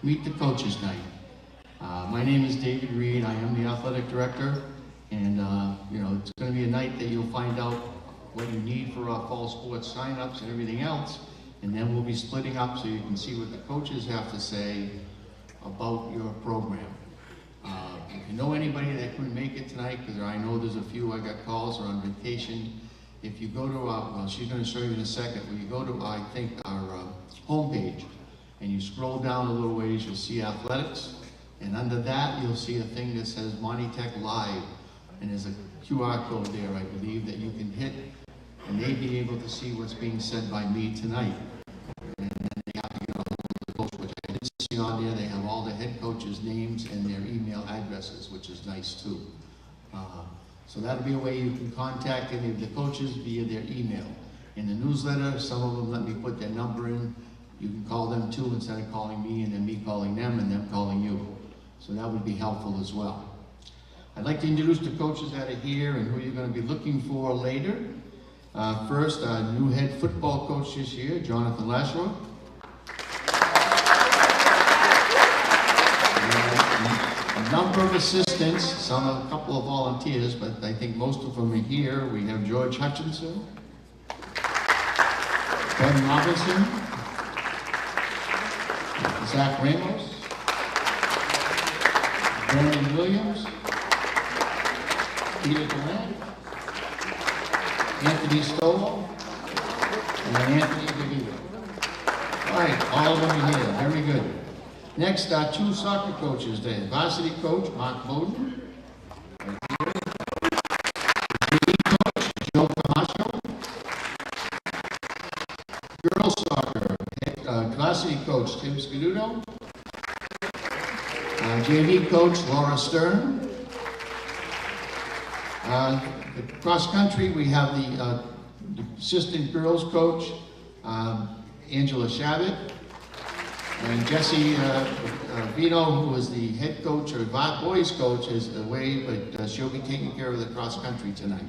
Meet the Coaches Night. My name is David Reed. I am the athletic director, and you know, it's going to be a night that you'll find out what you need for our fall sports sign-ups and everything else, and then we'll be splitting up so you can see what the coaches have to say about your program. If you know anybody that couldn't make it tonight, because I know there's a few I got calls or on vacation, if you go to our, well, she's going to show you in a second, when you go to, I think, our homepage, and you scroll down a little ways, you'll see athletics, and under that, you'll see a thing that says Monty Tech Live, and there's a QR code there, I believe, that you can hit, and they'll be able to see what's being said by me tonight. And then they have to get a hold of the coach, which I did see on there. They have all the head coaches' names and their email addresses, which is nice too. So that'll be a way you can contact any of the coaches via their email. In the newsletter, some of them let me put their number in. You can call them too instead of calling me and then me calling them and them calling you. So that would be helpful as well. I'd like to introduce the coaches that are here and who you're going to be looking for later. First, our new head football coach this year, Jonathan Lasher. A number of assistants, a couple of volunteers, but I think most of them are here. We have George Hutchinson, Ben Robinson, Zach Ramos, Brandon Williams, Peter Durant, Anthony Stolo, and Anthony DeVito. All right, all of them are here. Very good. Next, our two soccer coaches there. Varsity coach, Mark Bowden. Right here. JV coach, Joe Camacho. Girls soccer, varsity coach, Tim Scaduto. JV coach, Laura Stern. The cross country, we have the assistant girls coach, Angela Shabbat. And Jesse Vino, who is the head coach or boys coach, is away, but she'll be taking care of the cross country tonight.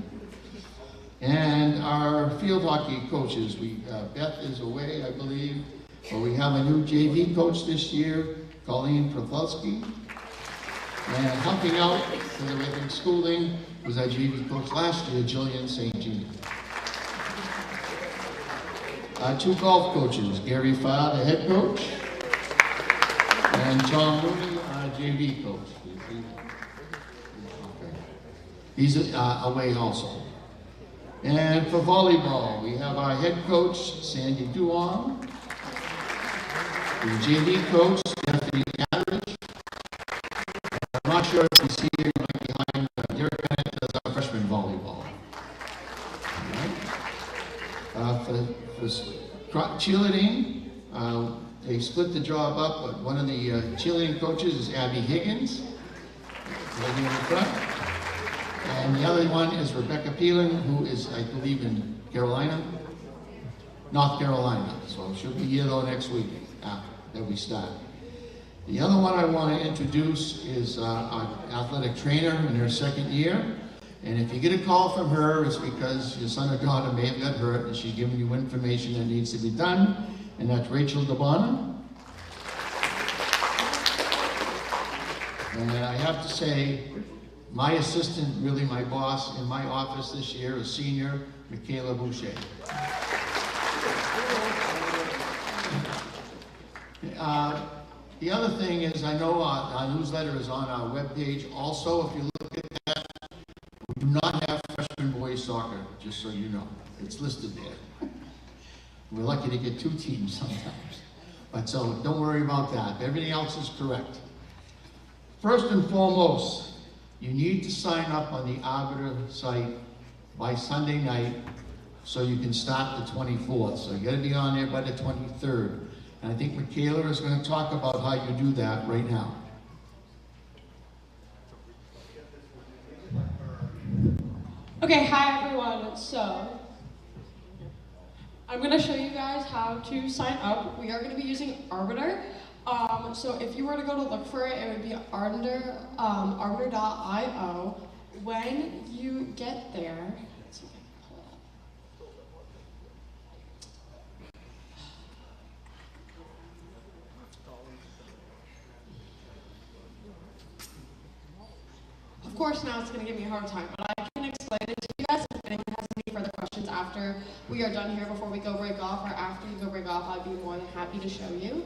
And our field hockey coaches, Beth is away, I believe, but we have a new JV coach this year, Colleen Profelsky. And helping out with schooling was our JV coach last year, Jillian St. Jean. Our two golf coaches, Gary Farr, the head coach, and Tom Mooney, our JV coach. Okay. These are away also. And for volleyball, we have our head coach, Sandy Duong, the JV coach, Stephanie Catteridge. I'm not sure if you see here right behind Derek Bennett does our freshman volleyball. All right. For cheerleading, they split the job up, but one of the cheerleading coaches is Abby Higgins, right in the front. And the other one is Rebecca Peelan, who is, I believe, in North Carolina. So she'll be here though next week after that we start. The other one I want to introduce is our athletic trainer in her second year. And if you get a call from her, it's because your son or daughter may have got hurt and she's giving you information that needs to be done. And that's Rachel DeBona. And I have to say, my assistant, really my boss in my office this year is senior Michaela Boucher. The other thing is, I know our newsletter is on our webpage. Also, if you look at that, we do not have freshman boys soccer, just so you know. It's listed there. We're lucky to get two teams sometimes. But so don't worry about that. Everything else is correct. First and foremost, you need to sign up on the Arbiter site by Sunday night so you can start the 24th. So you gotta be on there by the 23rd. And I think Michaela is going to talk about how you do that right now. Okay, hi everyone. So, I'm going to show you guys how to sign up. We are going to be using Arbiter. So if you were to go to look for it, it would be arbiter.io. When you get there, let's see if I can pull it up. course, now it's going to give me a hard time, but I can explain it to you guys if anyone has any further questions after we are done here, before we go break off, or after you go break off. I'd be more than happy to show you.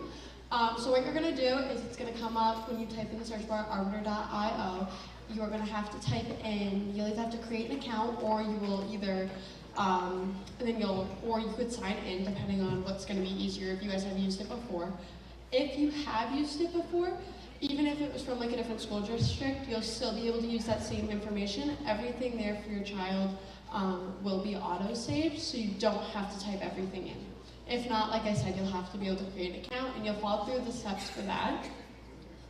So what you're going to do is it's going to come up when you type in the search bar, arbiter.io. You are going to have to type in, you'll either have to create an account, or you will either, or you could sign in, depending on what's going to be easier if you guys have used it before. If you have used it before, even if it was from like a different school district, you'll still be able to use that same information. Everything there for your child will be auto-saved, so you don't have to type everything in. If not, like I said, you'll have to be able to create an account, and you'll follow through the steps for that.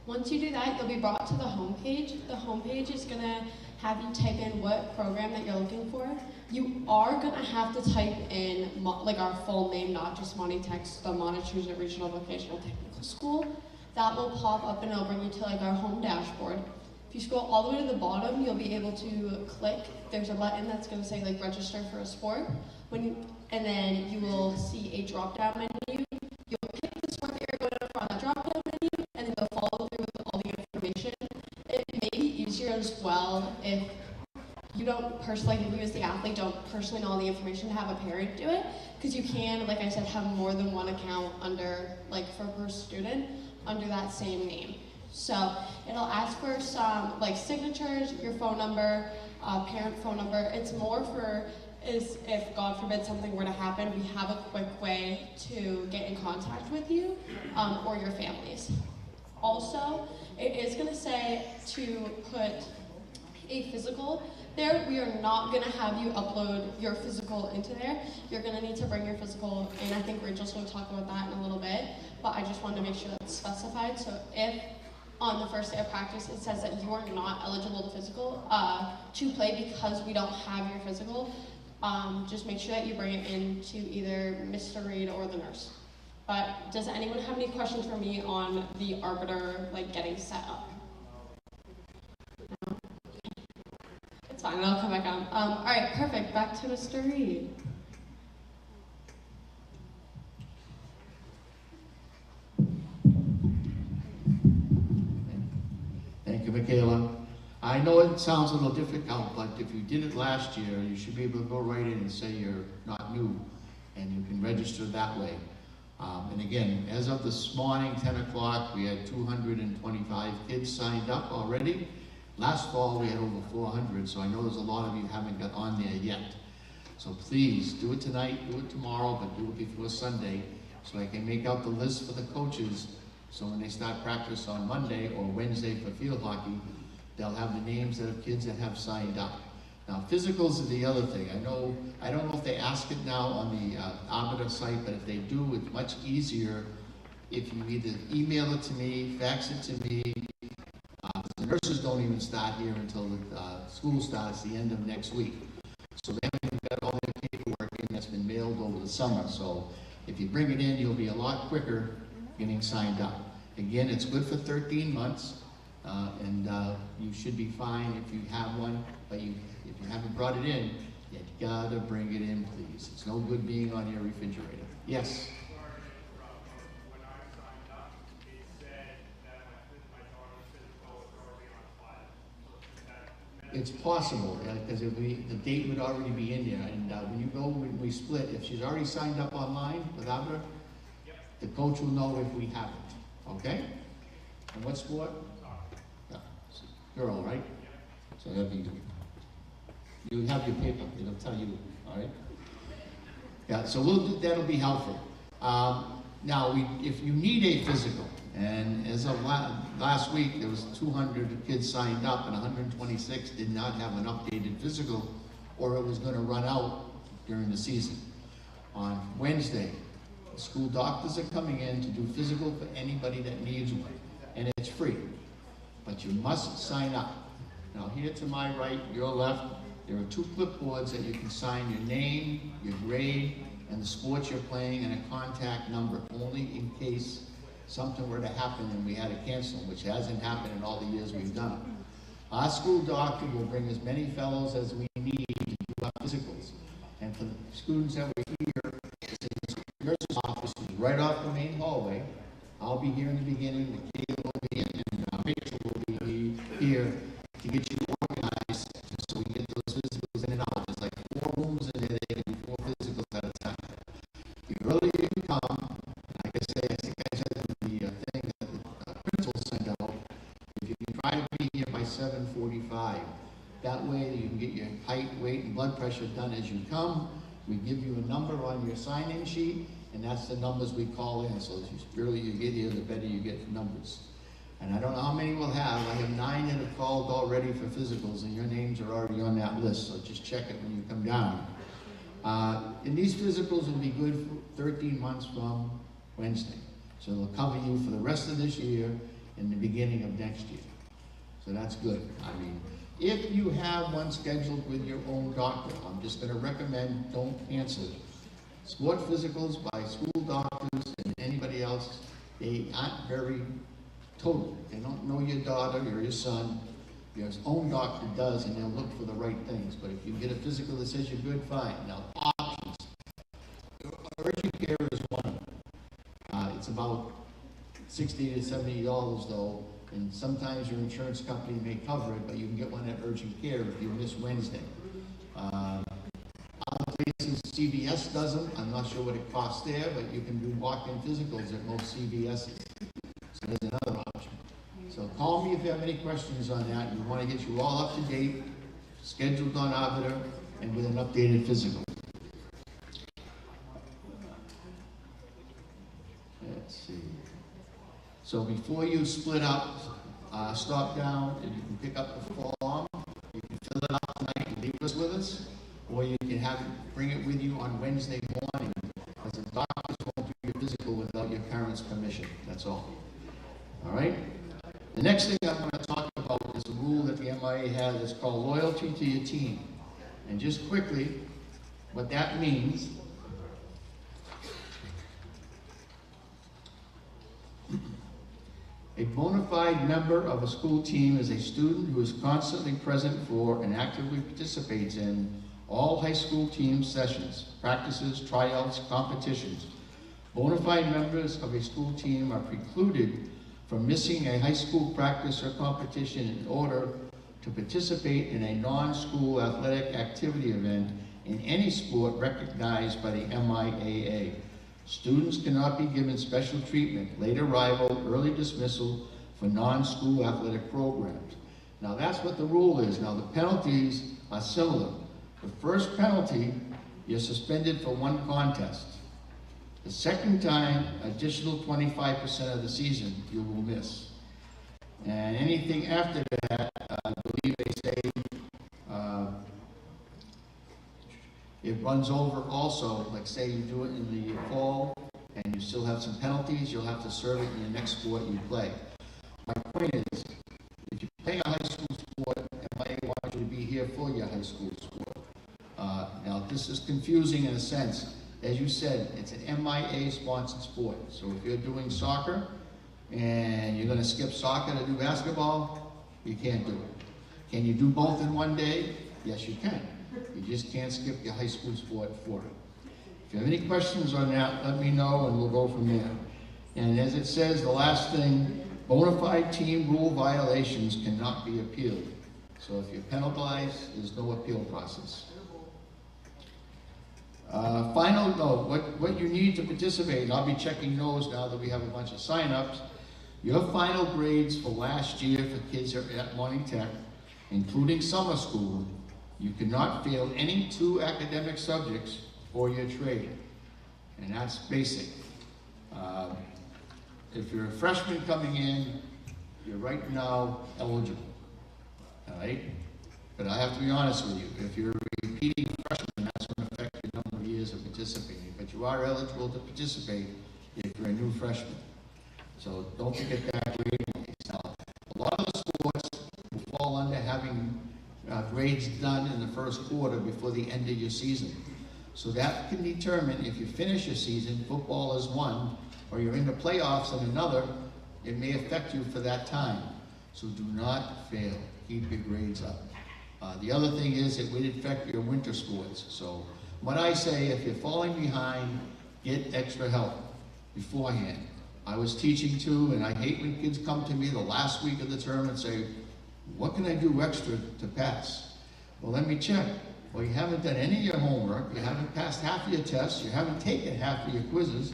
Once you do that, you'll be brought to the home page. The home page is going to have you type in what program that you're looking for. You are going to have to type in like our full name, not just Monty Tex, the Montezuma Regional Vocational Technical School. That will pop up and it'll bring you to like our home dashboard. If you scroll all the way to the bottom, you'll be able to click. There's a button that's going to say like register for a sport. And then you will see a drop-down menu. You'll pick the sport that you're going to from that drop-down menu, and then you'll follow through with all the information. It may be easier as well if you don't personally, if you as the athlete don't personally know all the information, to have a parent do it, because you can, like I said, have more than one account under, like for per student, under that same name. So it'll ask for some like signatures, your phone number, parent phone number. It's more for is if God forbid something were to happen, we have a quick way to get in contact with you or your families. Also, it is going to say to put a physical there. We are not going to have you upload your physical into there. You're going to need to bring your physical in. I think Rachel's going to talk about that in a little bit, but I just wanted to make sure that's specified. So if on the first day of practice it says that you are not eligible to play because we don't have your physical, just make sure that you bring it in to either Mr. Reed or the nurse. But does anyone have any questions for me on the arbiter, like getting set up? No? It's fine, I'll come back on. All right, perfect. Back to Mr. Reed. Thank you, Michaela. I know it sounds a little difficult, but if you did it last year, you should be able to go right in and say you're not new, and you can register that way. And again, as of this morning, 10 o'clock, we had 225 kids signed up already. Last fall, we had over 400, so I know there's a lot of you haven't got on there yet. So please, do it tonight, do it tomorrow, but do it before Sunday, so I can make out the list for the coaches, so when they start practice on Monday or Wednesday for field hockey, they'll have the names of kids that have signed up. Now, physicals are the other thing. I don't know if they ask it now on the Arbiter site, but if they do, it's much easier if you either email it to me, fax it to me. The nurses don't even start here until the school starts the end of next week. So they haven't got all their paperwork in that's been mailed over the summer. So if you bring it in, you'll be a lot quicker getting signed up. Again, it's good for 13 months. And you should be fine if you have one, but if you haven't brought it in, you gotta bring it in, please. It's no good being on your refrigerator. Yes? When I signed up, it said that my daughter's physical was already on file. It's possible, because the date would already be in there, and when we split, if she's already signed up online without her, the coach will know if we haven't, okay? And what sport? Girl, right? So that'll be, you have your paper, it'll tell you, all right? Yeah, so that'll be helpful. Now, if you need a physical, and as of last week, there was 200 kids signed up and 126 did not have an updated physical, or it was gonna run out during the season. On Wednesday, the school doctors are coming in to do physical for anybody that needs one, and it's free. But you must sign up. Now here to my right, your left, there are 2 clipboards that you can sign your name, your grade, and the sport you're playing, and a contact number, only in case something were to happen and we had to cancel, which hasn't happened in all the years we've done it. Our school doctor will bring as many fellows as we need to do our physicals. And for the students that were here, the nurse's office is right off the main hallway. I'll be here in the beginning, Michaela will be in, and Rachel will be here to get you organized 45. That way you can get your height, weight, and blood pressure done as you come. We give you a number on your sign-in sheet, and that's the numbers we call in. So the earlier you get here, the better you get the numbers. And I don't know how many we'll have. I have 9 that have called already for physicals, and your names are already on that list, so just check it when you come down. And these physicals will be good for 13 months from Wednesday. So they'll cover you for the rest of this year and the beginning of next year. So that's good. I mean, if you have one scheduled with your own doctor, I'm just going to recommend don't cancel it. Sport physicals by school doctors and anybody else, they aren't very total. They don't know your daughter or your son. Your own doctor does, and they'll look for the right things. But if you get a physical that says you're good, fine. Now, options. Urgent care is one of them. It's about $60 to $70 though, and sometimes your insurance company may cover it, but you can get one at urgent care if you miss Wednesday. Other places, CVS does them. I'm not sure what it costs there, but you can do walk-in physicals at most CVS's. So there's another option. So call me if you have any questions on that. We want to get you all up to date, scheduled on Arbiter, and with an updated physical. Let's see. So before you split up, stop down and you can pick up the form. You can fill it out tonight and leave us with us, or you can bring it with you on Wednesday morning, because the doctors won't do your physical without your parents' permission. That's all. All right? The next thing I'm going to talk about is a rule that the MIA has. It's called loyalty to your team. And just quickly, what that means, a bona fide member of a school team is a student who is constantly present for and actively participates in all high school team sessions, practices, tryouts, competitions. Bona fide members of a school team are precluded from missing a high school practice or competition in order to participate in a non-school athletic activity event in any sport recognized by the MIAA. Students cannot be given special treatment, late arrival, early dismissal for non-school athletic programs. Now that's what the rule is. Now the penalties are similar. The first penalty, you're suspended for 1 contest. The second time, additional 25% of the season you will miss. And anything after that, I believe they say, it runs over also, like say you do it in the fall and you still have some penalties, you'll have to serve it in the next sport you play. My point is, if you play a high school sport, MIA wants you to be here for your high school sport. Now this is confusing in a sense. As you said, it's an MIA-sponsored sport. So if you're doing soccer and you're going to skip soccer to do basketball, you can't do it. Can you do both in one day? Yes, you can. You just can't skip your high school sport for it. If you have any questions on that, let me know and we'll go from there. And as it says, the last thing, bona fide team rule violations cannot be appealed. So if you're penalized, there's no appeal process. Final note, what you need to participate, and I'll be checking those now that we have a bunch of sign-ups. Your final grades for last year for kids at Morning Tech, including summer school, you cannot fail any 2 academic subjects or your trade. And that's basic. If you're a freshman coming in, you're right now eligible. All right? But I have to be honest with you. If you're a repeating freshman, that's going to affect your number of years of participating. But you are eligible to participate if you're a new freshman. So don't forget that grade. Now, a lot of the sports will fall under having grades done in the first quarter before the end of your season. So that can determine if you finish your season, football is one, or you're in the playoffs in another, it may affect you for that time. So do not fail. Keep your grades up. The other thing is it would affect your winter sports. So what I say, if you're falling behind, get extra help beforehand. I was teaching too, and I hate when kids come to me the last week of the term and say, what can I do extra to pass? Well, let me check. Well, you haven't done any of your homework, you haven't passed half of your tests, you haven't taken half of your quizzes.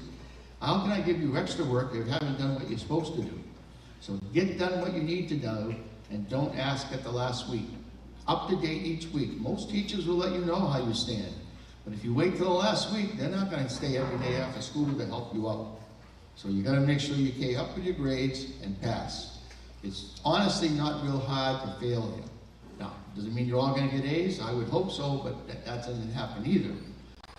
How can I give you extra work if you haven't done what you're supposed to do? So get done what you need to do and don't ask at the last week. Up to date each week. Most teachers will let you know how you stand. But if you wait till the last week, they're not gonna stay every day after school to help you out. So you gotta make sure you stay up with your grades and pass. It's honestly not real hard to fail here. Now, doesn't mean you're all gonna get A's, I would hope so, but that doesn't happen either.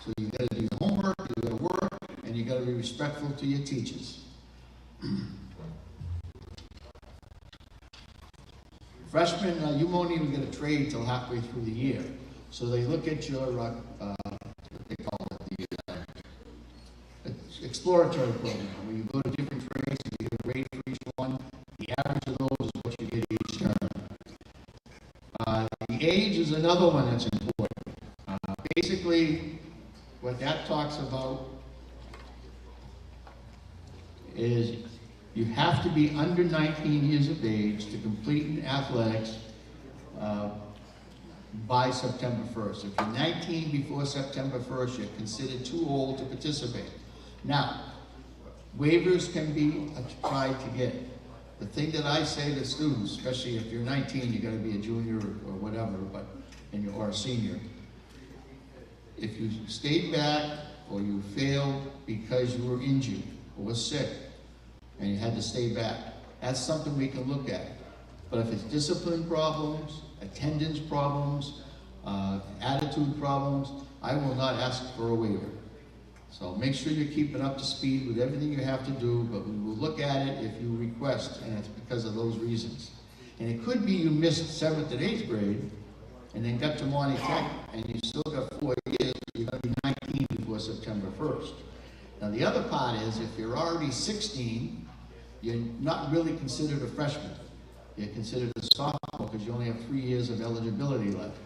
So you gotta do your homework, you gotta work, and you gotta be respectful to your teachers. Freshmen, you won't even get a trade till halfway through the year. So they look at your, what they call it, the exploratory program, where you go to different trades and you get a grade for each one. The average of those is what you get each term. The age is another one that's important. Basically, what that talks about is you have to be under 19 years of age to complete in athletics by September 1st. If you're 19 before September 1st, you're considered too old to participate. Now, waivers can be tried to get. The thing that I say to students, especially if you're 19, you got to be a junior or whatever, or a senior. If you stayed back or you failed because you were injured or were sick and you had to stay back, that's something we can look at. But if it's discipline problems, attendance problems, attitude problems, I will not ask for a waiver. So make sure you're keeping up to speed with everything you have to do, but we will look at it if you request, and it's because of those reasons. And it could be you missed 7th and 8th grade, and then got to Monty Tech, and you still got 4 years, you're gonna be 19 before September 1st. Now the other part is, if you're already 16, you're not really considered a freshman. You're considered a sophomore because you only have 3 years of eligibility left.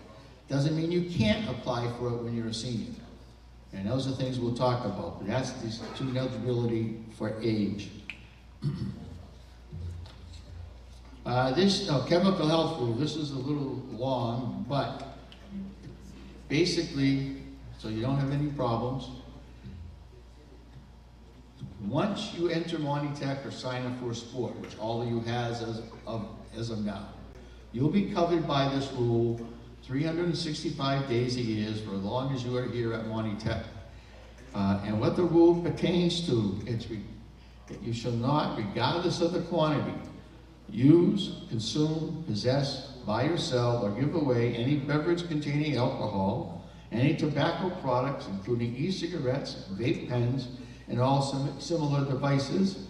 Doesn't mean you can't apply for it when you're a senior. And those are things we'll talk about, but that's the student eligibility for age. This chemical health rule, this is a little long, but basically, so you don't have any problems. Once you enter Monty Tech or sign up for a sport, which all of you has as of now, you'll be covered by this rule 365 days a year for as long as you are here at Monty Tech. And what the rule pertains to, it's that you shall not, regardless of the quantity, use, consume, possess, buy or sell, or give away any beverage containing alcohol, any tobacco products, including e-cigarettes, vape pens, and all similar devices,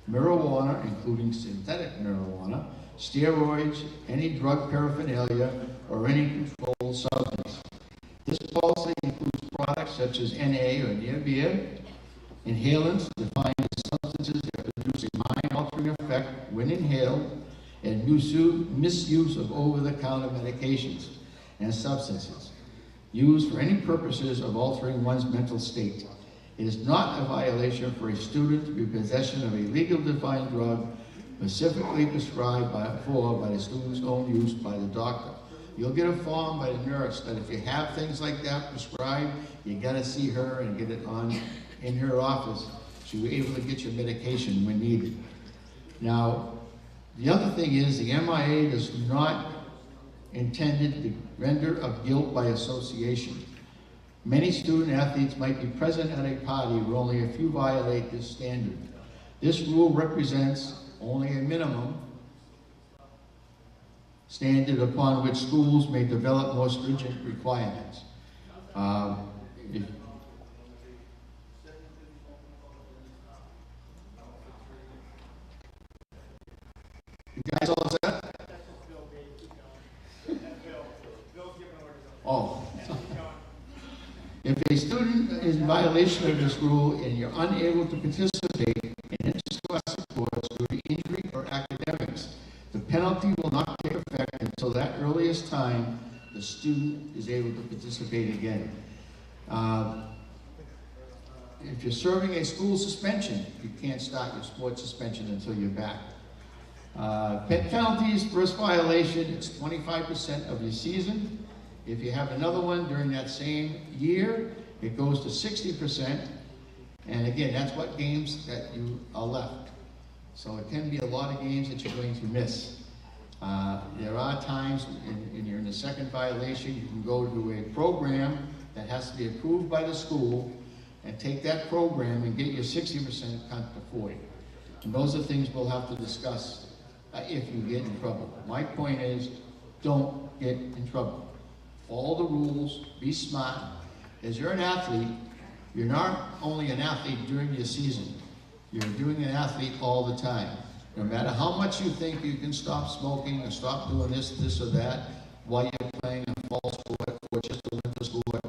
marijuana, including synthetic marijuana, steroids, any drug paraphernalia, or any controlled substance. This policy includes products such as NA or near beer, inhalants defined as substances that produce a mind-altering effect when inhaled, and misuse of over-the-counter medications and substances used for any purposes of altering one's mental state. It is not a violation for a student to be in possession of a legal defined drug specifically prescribed by the student's own use by the doctor. You'll get a form by the nurse that if you have things like that prescribed, you gotta see her and get it on in her office so you're able to get your medication when needed. Now, the other thing is the MIA is not intended to render of guilt by association. Many student athletes might be present at a party where only a few violate this standard. This rule represents only a minimum standard upon which schools may develop more stringent requirements. You guys all set? Oh. If a student is in violation of this rule and you're unable to participate in inter-class sports due to injury or academics, the penalty will not take effect until that earliest time the student is able to participate again. If you're serving a school suspension, you can't start your sports suspension until you're back. Penalties, first violation, it's 25% of your season. If you have another one during that same year, it goes to 60%. And again, that's what games that you are left. So it can be a lot of games that you're going to miss. There are times, and you're in the second violation, you can go to a program that has to be approved by the school and take that program and get your 60% cut to 40. And those are things we'll have to discuss if you get in trouble. My point is, don't get in trouble. Follow the rules, be smart. As you're an athlete, you're not only an athlete during your season, you're doing an athlete all the time. No matter how much you think you can stop smoking or stop doing this or that while you're playing a fall sport or just a winter sport,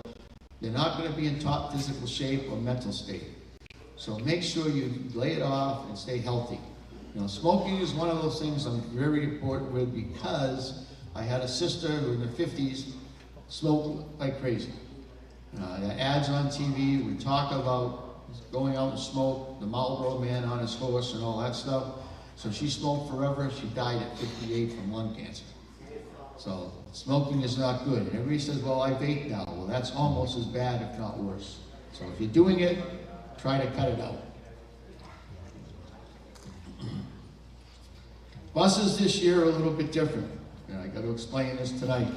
you're not going to be in top physical shape or mental state. So make sure you lay it off and stay healthy. You know, smoking is one of those things I'm very important with because I had a sister who in the 50s smoked like crazy. The ads on TV would talk about going out and smoke, the Marlboro Man on his horse and all that stuff. So she smoked forever. She died at 58 from lung cancer. So smoking is not good. And everybody says, well, I vape now. Well, that's almost as bad, if not worse. So if you're doing it, try to cut it out. Buses this year are a little bit different. And I got to explain this tonight.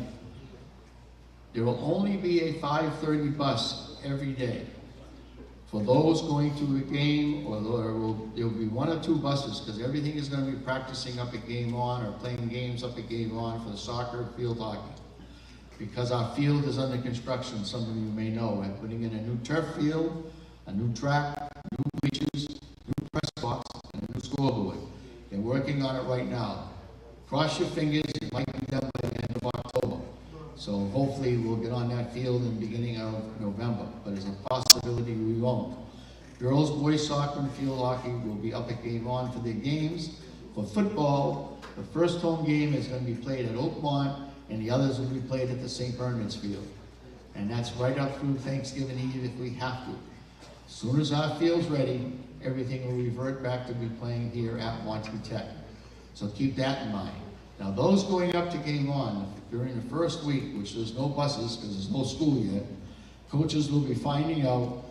There will only be a 5:30 bus every day. For those going to a game, or there will be one or two buses, because everything is going to be practicing up at Game On or playing games up at Game On for the soccer, field hockey. Because our field is under construction, some of you may know. We're putting in a new turf field, a new track, new bleachers, new press box, and a new scoreboard. They're working on it right now. Cross your fingers, it might be done by the end of October. So hopefully we'll get on that field in the beginning of November, but it's a possibility we won't. Girls, boys soccer, and field hockey will be up at Game On for their games. For football, the first home game is going to be played at Oakmont, and the others will be played at the St. Bernard's Field. And that's right up through Thanksgiving Eve if we have to. As soon as our field's ready, everything will revert back to be playing here at Monty Tech. So keep that in mind. Now those going up to Game On during the first week, which there's no buses because there's no school yet, coaches will be finding out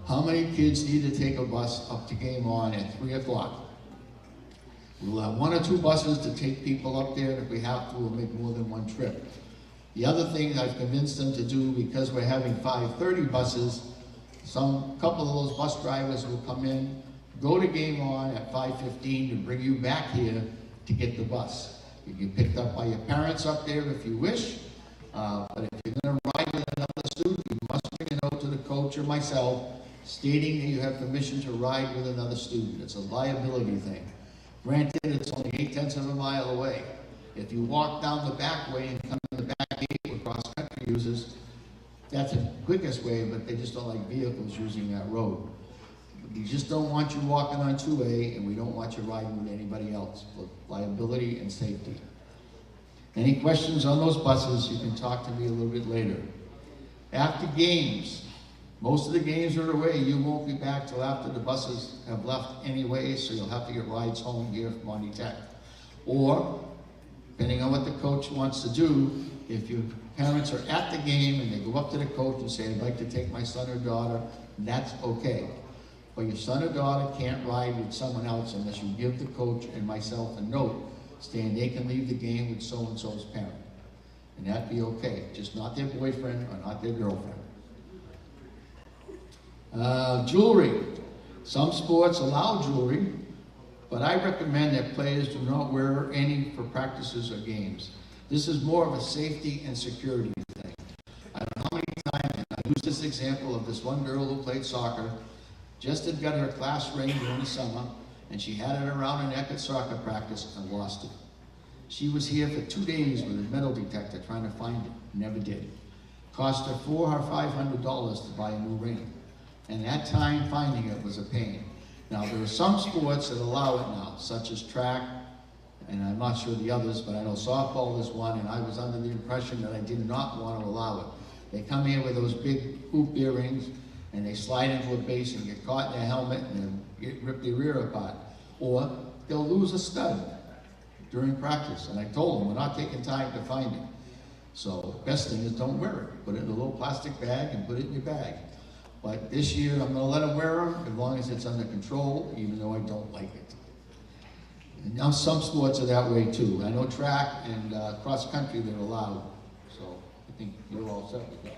how many kids need to take a bus up to Game On at 3 o'clock. We'll have one or two buses to take people up there, and if we have to, we'll make more than one trip. The other thing I've convinced them to do, because we're having 5:30 buses, couple of those bus drivers will come in, go to Game On at 5:15 to bring you back here to get the bus. You can get picked up by your parents up there if you wish, but if you're going to ride with another student, you must bring a note to the coach or myself stating that you have permission to ride with another student. It's a liability thing. Granted, it's only 0.8 of a mile away. If you walk down the back way and come in the back gate where cross-country users, that's the quickest way, but they just don't like vehicles using that road. We just don't want you walking on 2A, and we don't want you riding with anybody else for liability and safety. Any questions on those buses, you can talk to me a little bit later. After games, most of the games are away. You won't be back till after the buses have left anyway, so you'll have to get rides home here from Monty Tech. Or, depending on what the coach wants to do, if your parents are at the game and they go up to the coach and say, I'd like to take my son or daughter, that's okay. But your son or daughter can't ride with someone else unless you give the coach and myself a note saying they can leave the game with so-and-so's parent. And that'd be okay, just not their boyfriend or not their girlfriend. Jewelry. Some sports allow jewelry, but I recommend that players do not wear any for practices or games. This is more of a safety and security thing. I don't know how many times, and I use this example of this one girl who played soccer, just had got her class ring during the summer, and she had it around her neck at soccer practice and lost it. She was here for 2 days with a metal detector trying to find it, never did. Cost her $400 or $500 to buy a new ring. And that time finding it was a pain. Now there are some sports that allow it now, such as track, and I'm not sure the others, but I know softball is one, and I was under the impression that I did not want to allow it. They come here with those big hoop earrings, and they slide into a base and get caught in their helmet and rip their rear apart. Or they'll lose a stud during practice. And I told them, we're not taking time to find it. So best thing is don't wear it. Put it in a little plastic bag and put it in your bag. But this year I'm going to let them wear them as long as it's under control, even though I don't like it. And now some sports are that way too. I know track and cross country they're allowed, so I think you're all set with that.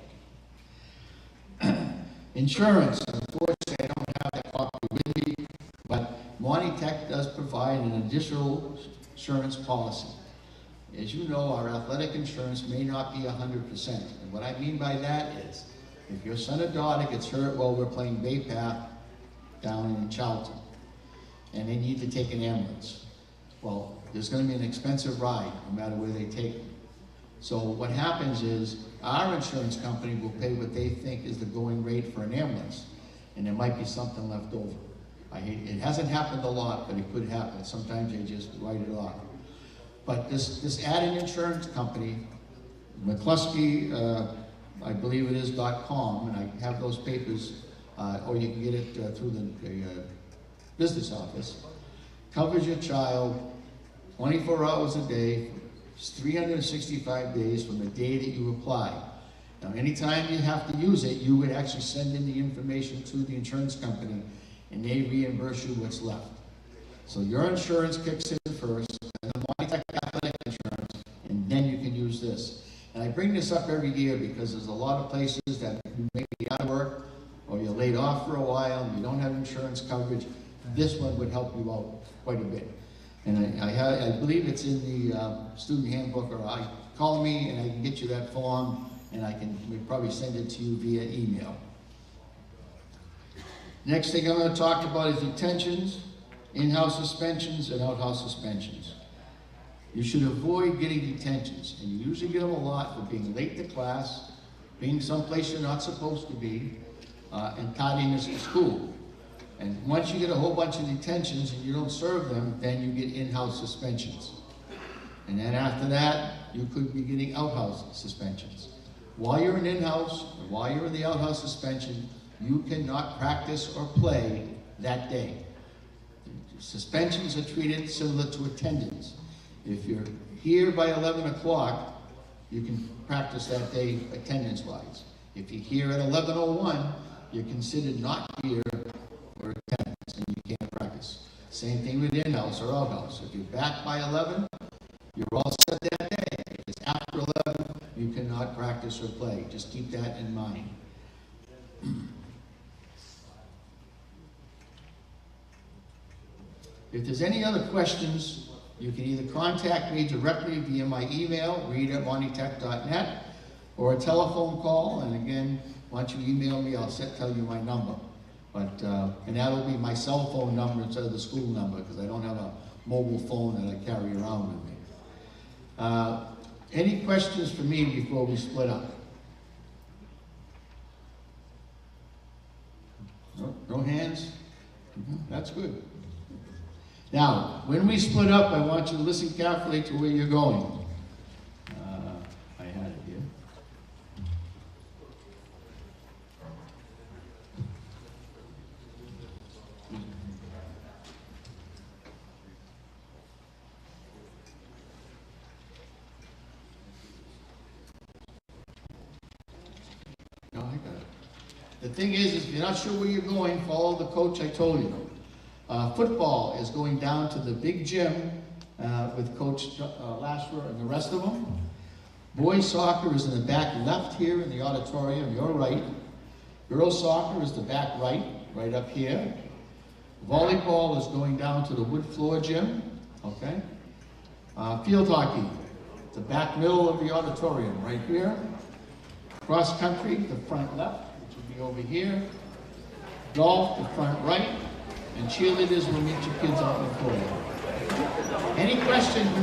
Insurance, unfortunately I don't have that copy with me, but Monty Tech does provide an additional insurance policy. As you know, our athletic insurance may not be 100%. And what I mean by that is, if your son or daughter gets hurt while we're playing Bay Path down in Charlton, and they need to take an ambulance, well, there's going to be an expensive ride no matter where they take them. So what happens is, our insurance company will pay what they think is the going rate for an ambulance, and there might be something left over. It hasn't happened a lot, but it could happen. Sometimes they just write it off. But this added insurance company, McCluskey, I believe it is .com, and I have those papers, or you can get it through the business office, covers your child 24 hours a day, 365 days from the day that you apply. Now, anytime you have to use it, you would actually send in the information to the insurance company, and they reimburse you what's left. So your insurance kicks in first, and the Monty Tech Athletic insurance, and then you can use this. And I bring this up every year because there's a lot of places that you may be out of work, or you're laid off for a while, and you don't have insurance coverage. This one would help you out quite a bit. And I believe it's in the student handbook, or call me and I can get you that form, and we probably send it to you via email. Next thing I'm going to talk about is detentions, in-house suspensions, and out-house suspensions. You should avoid getting detentions, and you usually get them a lot for being late to class, being someplace you're not supposed to be, and tardiness to school. And once you get a whole bunch of detentions and you don't serve them, then you get in-house suspensions. And then after that, you could be getting out-house suspensions. While you're in in-house, and while you're in the out-house suspension, you cannot practice or play that day. Suspensions are treated similar to attendance. If you're here by 11 o'clock, you can practice that day attendance-wise. If you're here at 11:01, you're considered not here for attendance, and you can't practice. Same thing with in-house or out-house. If you're back by 11, you're all set that day. If it's after 11, you cannot practice or play. Just keep that in mind. If there's any other questions, you can either contact me directly via my email, reed@montytech.net, or a telephone call. And again, once you email me, I'll tell you my number. But, and that'll be my cell phone number instead of the school number, because I don't have a mobile phone that I carry around with me. Any questions for me before we split up? No hands? That's good. Now, when we split up, I want you to listen carefully to where you're going. I had it here. No, I got it. The thing is if you're not sure where you're going, follow the coach I told you. Football is going down to the big gym with Coach Lasher and the rest of them. Boys soccer is in the back left here in the auditorium, your right. Girls soccer is the back right up here. Volleyball is going down to the wood floor gym, okay? Field hockey, the back middle of the auditorium, right here. Cross country, the front left, which would be over here. Golf, the front right. And cheerleaders will meet your kids out in the floor. Any questions?